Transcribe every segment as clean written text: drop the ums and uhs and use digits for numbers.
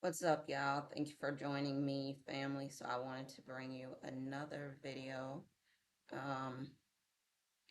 What's up, y'all? Thank you for joining me, family. So I wanted to bring you another video um,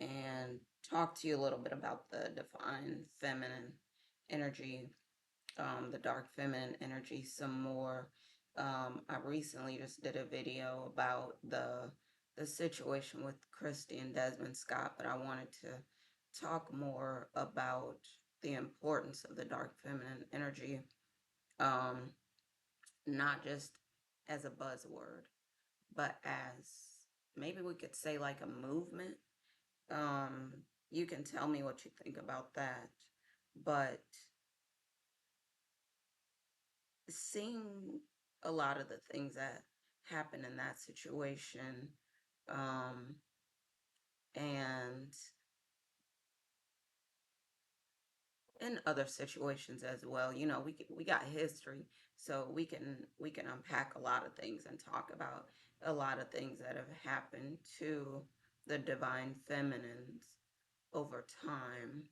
and talk to you a little bit about the divine feminine energy, the dark feminine energy some more. I recently just did a video about the situation with Christy and Desmond Scott, but I wanted to talk more about the importance of the dark feminine energy. Um, Not just as a buzzword, but as maybe we could say like a movement. You can tell me what you think about that. But seeing a lot of the things that happen in that situation, um, and in other situations as well, we got history, so we can unpack a lot of things and talk about a lot of things that have happened to the divine feminines over time,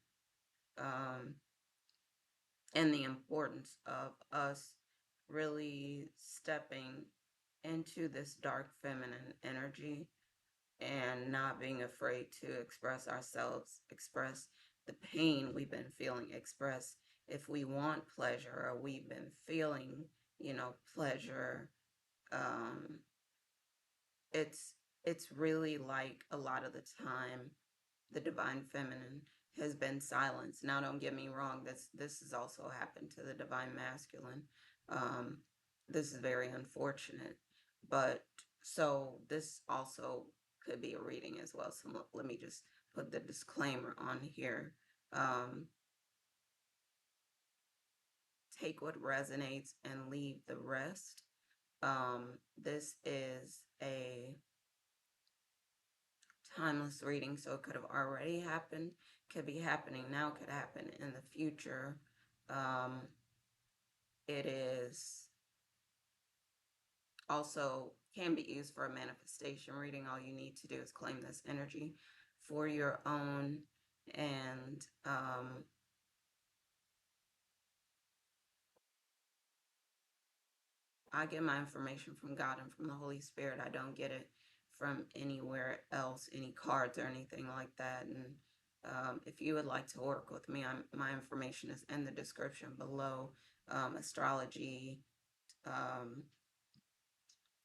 um, and the importance of us really stepping into this dark feminine energy and not being afraid to express ourselves, express the pain we've been feeling, express if we want pleasure or we've been feeling, pleasure. Um, it's really like a lot of the time the divine feminine has been silenced. Now, don't get me wrong, this has also happened to the divine masculine. Um, this is very unfortunate, but so this also could be a reading as well. So let me just put the disclaimer on here. Um, take what resonates and leave the rest. This is a timeless reading, so it could have already happened, could be happening now, could happen in the future. Um, it is also can be used for a manifestation reading. All you need to do is claim this energy for your own, and I get my information from God and from the Holy Spirit. I don't get it from anywhere else, any cards or anything like that. And if you would like to work with me, my information is in the description below. Astrology, um,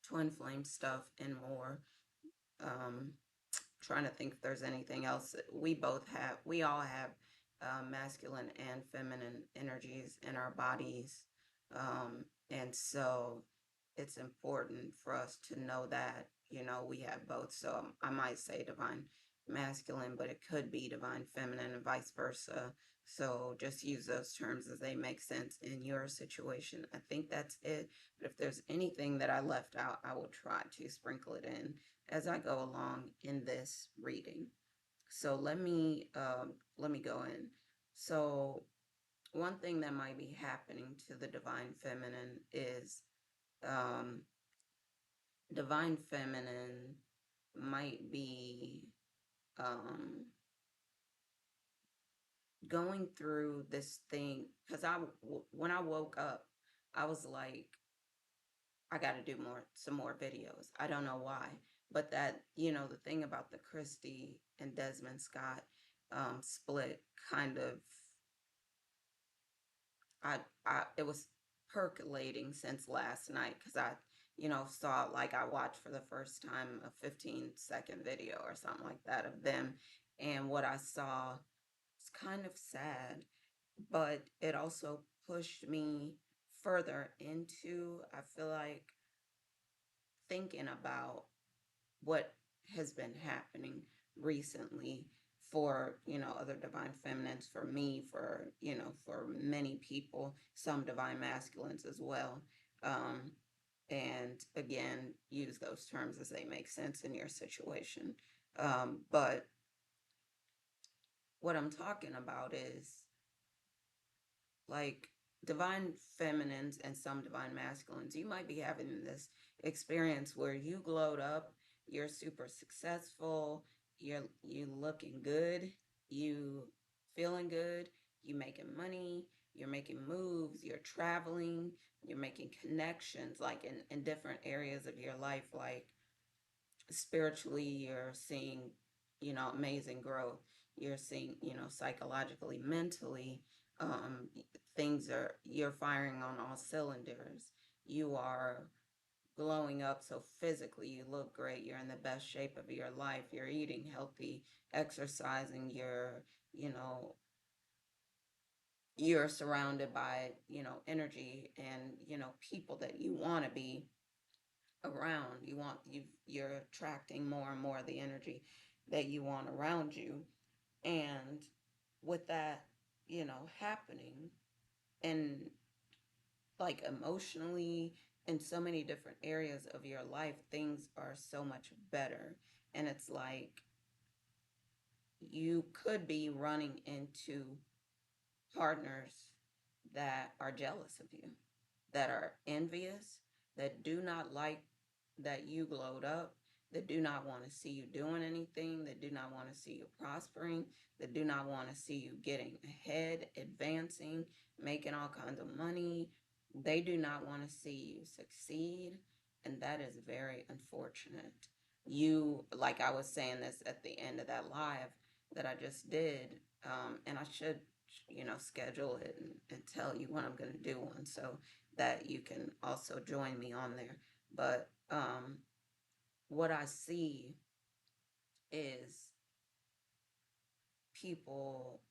twin flame stuff, and more. Um, Trying to think if there's anything else. We all have masculine and feminine energies in our bodies. And so it's important for us to know that, we have both. So I might say divine masculine, but it could be divine feminine and vice versa. So just use those terms as they make sense in your situation. I think that's it. But if there's anything that I left out, I will try to sprinkle it in as I go along in this reading. So let me go in. So one thing that might be happening to the divine feminine is um, divine feminine might be um, going through this thing because when I woke up, I was like, I got to do some more videos. I don't know why, but that, the thing about the Christie and Desmond Scott split kind of, it was percolating since last night because saw like I watched for the first time a 15-second video or something like that of them. And what I saw was kind of sad, but it also pushed me further into, I feel like, thinking about what has been happening recently for, other divine feminines, for me, for, for many people, some divine masculines as well. Um, and again, use those terms as they make sense in your situation. But what I'm talking about is like divine feminines and some divine masculines, you might be having this experience where you glowed up, you're super successful, you looking good, you feeling good, you making money, you're making moves, you're traveling, you're making connections, like in different areas of your life, like spiritually, you're seeing, amazing growth. You're seeing, psychologically, mentally, um, you're firing on all cylinders. You are glowing up. So physically, you look great. You're in the best shape of your life. You're eating healthy, exercising. You know, you're surrounded by, energy and, people that you want to be around. You're attracting more and more of the energy that you want around you. And with that, happening, and like emotionally, in so many different areas of your life, things are so much better. And it's like you could be running into partners that are jealous of you, that are envious, that do not like that you glowed up, that do not want to see you doing anything, that do not want to see you prospering, that do not want to see you getting ahead, advancing, making all kinds of money. They do not want to see you succeed. And that is very unfortunate. Like I was saying this at the end of that live that I just did, and I should, schedule it and tell you when I'm going to do one so that you can also join me on there. But what I see is people,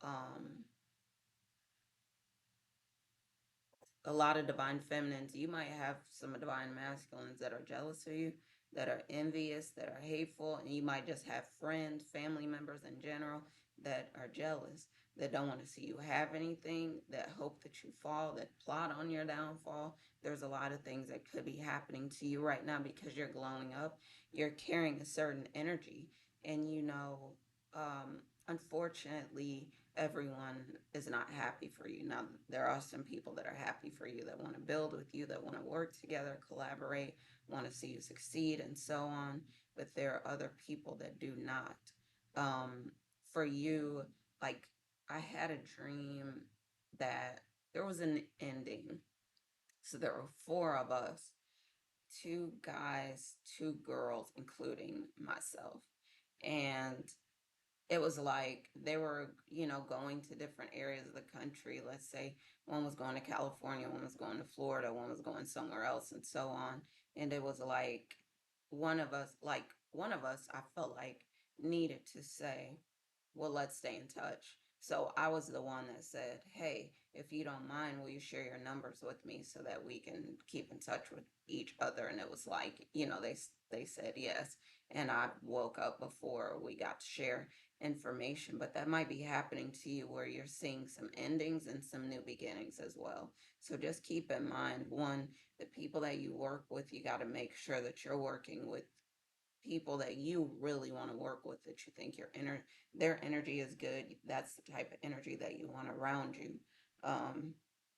a lot of divine feminines. You might have some divine masculines that are jealous of you, that are envious, that are hateful, and you might just have friends, family members in general that are jealous, that don't want to see you have anything, that hope that you fall, that plot on your downfall. There's a lot of things that could be happening to you right now because you're glowing up. You're carrying a certain energy, and unfortunately, everyone is not happy for you. Now, there are some people that are happy for you, that want to build with you, that want to work together, collaborate, want to see you succeed, and so on. But there are other people that do not. For you, like, I had a dream that there was an ending. So there were four of us, two guys, two girls, including myself. And it was like they were, going to different areas of the country. Let's say one was going to California, one was going to Florida, one was going somewhere else, and so on. And it was like one of us, I felt like needed to say, well, let's stay in touch. So I was the one that said, hey, if you don't mind, will you share your numbers with me so that we can keep in touch with each other? And it was like, they said yes. And I woke up before we got to share information, but that might be happening to you where you're seeing some endings and some new beginnings as well. So just keep in mind, one, the people that you work with, you got to make sure that you're working with people that you really want to work with, that you think their energy is good. That's the type of energy that you want around you.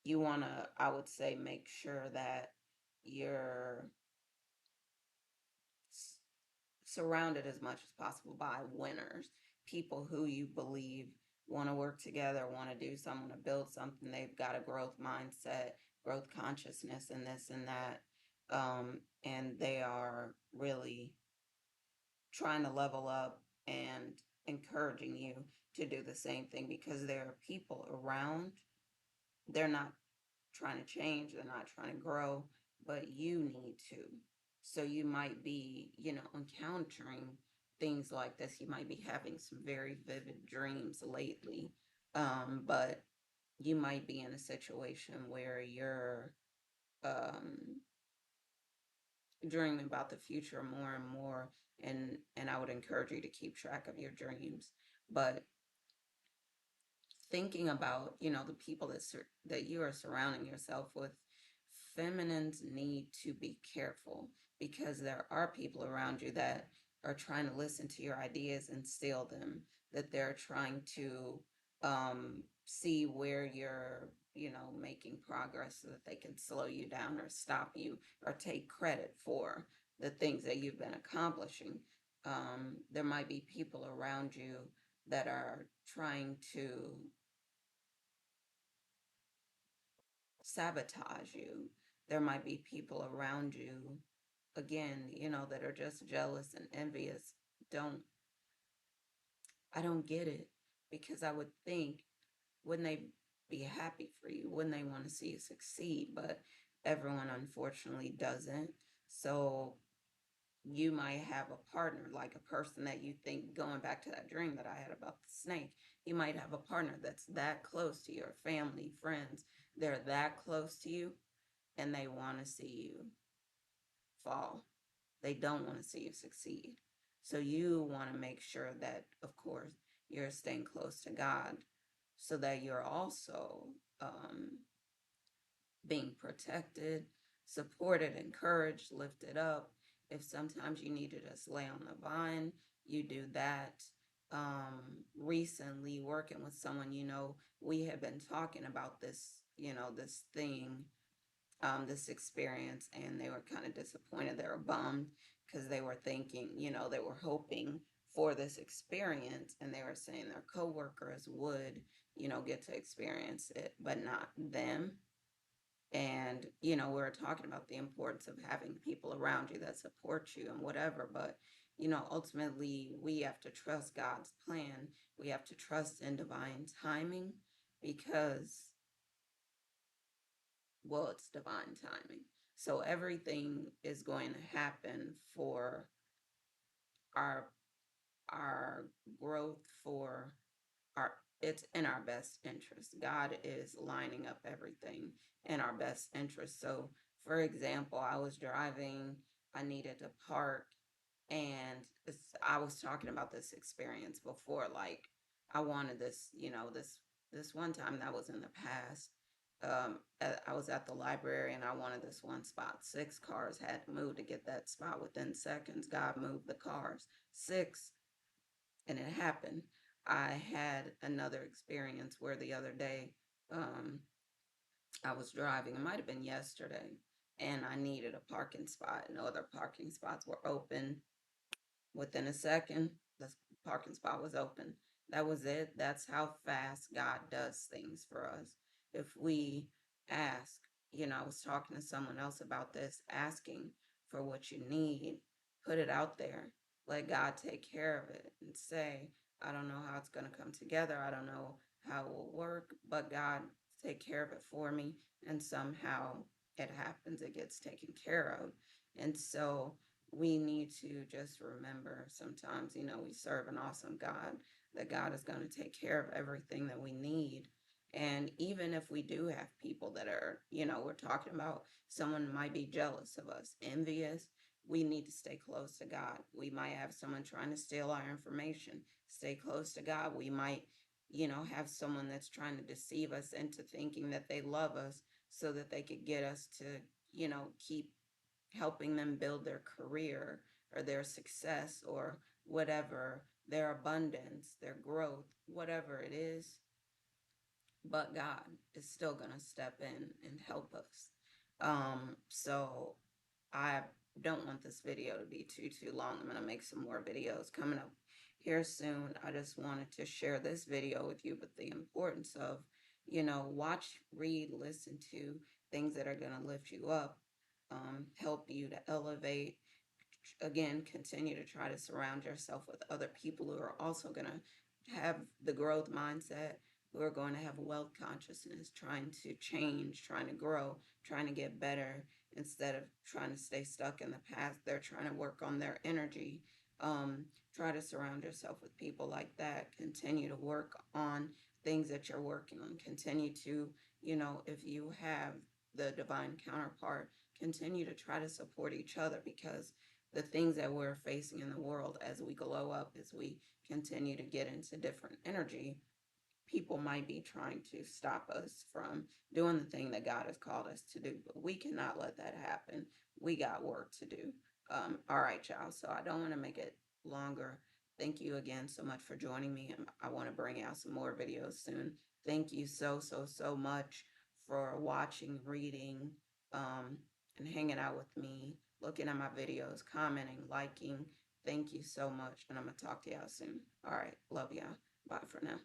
You want to, I would say, make sure that you're surrounded as much as possible by winners, people who you believe want to work together, want to do something, want to build something. They've got a growth mindset, growth consciousness, and this and that. And they are really trying to level up and encouraging you to do the same thing, because there are people around. They're not trying to change, they're not trying to grow, but you need to. So you might be, encountering things like this. You might be having some very vivid dreams lately, but you might be in a situation where you're um, dreaming about the future more and more, and I would encourage you to keep track of your dreams. But thinking about, the people that you are surrounding yourself with, feminines need to be careful, because there are people around you that are trying to listen to your ideas and steal them, that they're trying to see where you're, making progress, so that they can slow you down or stop you or take credit for the things that you've been accomplishing. There might be people around you that are trying to sabotage you. There might be people around you, again, that are just jealous and envious. Don't I don't get it, because I would think, wouldn't they be happy for you? Wouldn't they want to see you succeed? But everyone unfortunately doesn't. So you might have a partner, like a person that you think, going back to that dream that I had about the snake, you might have a partner that's that close to your family, friends. They're that close to you, and they want to see you fall. They don't want to see you succeed. So you want to make sure that, of course, you're staying close to God, so that you're also being protected, supported, encouraged, lifted up. If sometimes you need to just lay on the vine, you do that. Recently, working with someone, we had been talking about this, this thing, this experience, and they were kind of disappointed. They were bummed because they were thinking, they were hoping for this experience, and they were saying their coworkers would, get to experience it, but not them. And, we were talking about the importance of having people around you that support you and whatever. But, ultimately, we have to trust God's plan. We have to trust in divine timing, because, well, it's divine timing. So everything is going to happen for our our growth, for our it's in our best interest. God is lining up everything in our best interest. So, for example, I was driving, I needed to park, and I was talking about this experience before. Like, I wanted this, this one time that was in the past. I was at the library, and I wanted this one spot. 6 cars had to move to get that spot within seconds. God moved the cars. 6, and it happened. I had another experience where the other day, um, I was driving. It might have been yesterday, and I needed a parking spot. No other parking spots were open. Within a second, the parking spot was open. That was it. That's how fast God does things for us. If we ask, I was talking to someone else about this, asking for what you need, put it out there, let God take care of it, and say, I don't know how it's going to come together. I don't know how it will work, but God, take care of it for me. And somehow it happens, it gets taken care of. And so we need to just remember, sometimes, we serve an awesome God, that God is going to take care of everything that we need. And even if we do have people that are, we're talking about, someone might be jealous of us, envious, we need to stay close to God. We might have someone trying to steal our information. Stay close to God. We might, have someone that's trying to deceive us into thinking that they love us, so that they could get us to, keep helping them build their career or their success, or whatever, their abundance, their growth, whatever it is. But God is still going to step in and help us. So I don't want this video to be too long. I'm going to make some more videos coming up here soon. I just wanted to share this video with you, but the importance of, watch, read, listen to things that are going to lift you up, help you to elevate. Again, continue to try to surround yourself with other people who are also going to have the growth mindset, who are going to have wealth consciousness, trying to change, trying to grow, trying to get better. Instead of trying to stay stuck in the past, they're trying to work on their energy. Try to surround yourself with people like that. Continue to work on things that you're working on. Continue to, if you have the divine counterpart, continue to try to support each other, because the things that we're facing in the world, as we glow up, as we continue to get into different energy, people might be trying to stop us from doing the thing that God has called us to do. But we cannot let that happen. We got work to do. All right, y'all. So I don't want to make it longer. Thank you again so much for joining me. I want to bring out some more videos soon. Thank you so much for watching, reading, and hanging out with me, looking at my videos, commenting, liking. Thank you so much. And I'm going to talk to y'all soon. All right. Love y'all. Bye for now.